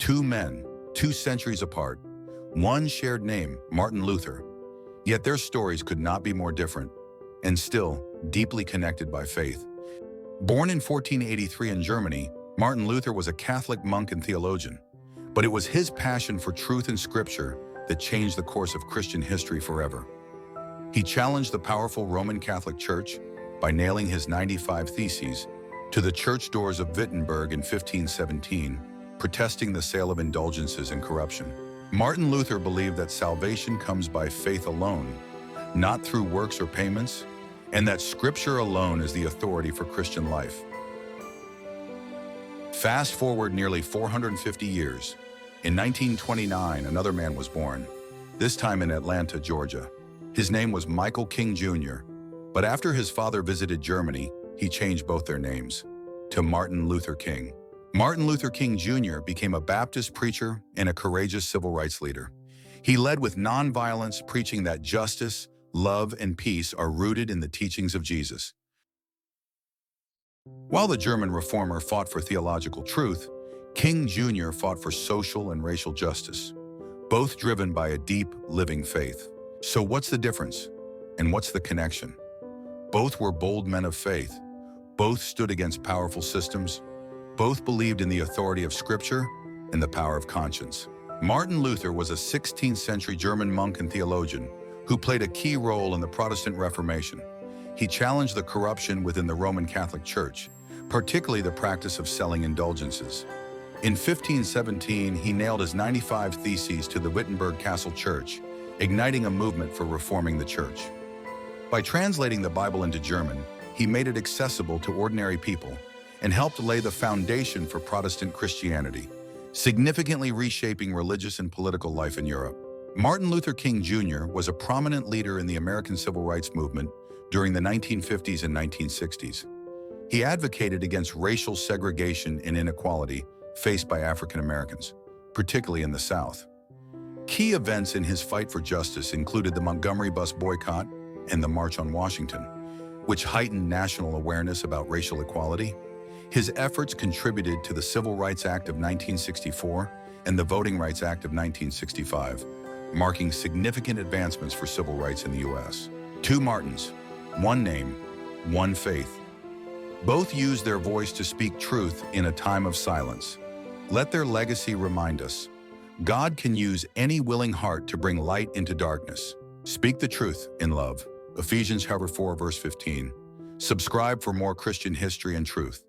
Two men, 2 centuries apart, one shared name, Martin Luther. Yet their stories could not be more different, and still deeply connected by faith. Born in 1483 in Germany, Martin Luther was a Catholic monk and theologian. But it was his passion for truth and scripture that changed the course of Christian history forever. He challenged the powerful Roman Catholic Church by nailing his 95 Theses to the church doors of Wittenberg in 1517, protesting the sale of indulgences and corruption. Martin Luther believed that salvation comes by faith alone, not through works or payments, and that Scripture alone is the authority for Christian life. Fast forward nearly 450 years. In 1929, another man was born, this time in Atlanta, Georgia. His name was Michael King Jr., but after his father visited Germany, he changed both their names to Martin Luther King. Martin Luther King Jr. became a Baptist preacher and a courageous civil rights leader. He led with nonviolence, preaching that justice, love, and peace are rooted in the teachings of Jesus. While the German reformer fought for theological truth, King Jr. fought for social and racial justice, both driven by a deep, living faith. So what's the difference? And what's the connection? Both were bold men of faith. Both stood against powerful systems. Both believed in the authority of Scripture and the power of conscience. Martin Luther was a 16th century German monk and theologian who played a key role in the Protestant Reformation. He challenged the corruption within the Roman Catholic Church, particularly the practice of selling indulgences. In 1517, he nailed his 95 Theses to the Wittenberg Castle Church, igniting a movement for reforming the church. By translating the Bible into German, he made it accessible to ordinary people and helped lay the foundation for Protestant Christianity, significantly reshaping religious and political life in Europe. Martin Luther King Jr. was a prominent leader in the American Civil Rights Movement during the 1950s and 1960s. He advocated against racial segregation and inequality faced by African Americans, particularly in the South. Key events in his fight for justice included the Montgomery bus boycott and the March on Washington, which heightened national awareness about racial equality. His efforts contributed to the Civil Rights Act of 1964 and the Voting Rights Act of 1965, marking significant advancements for civil rights in the U.S. Two Martins, one name, one faith. Both used their voice to speak truth in a time of silence. Let their legacy remind us, God can use any willing heart to bring light into darkness. Speak the truth in love. Ephesians 4, verse 15. Subscribe for more Christian history and truth.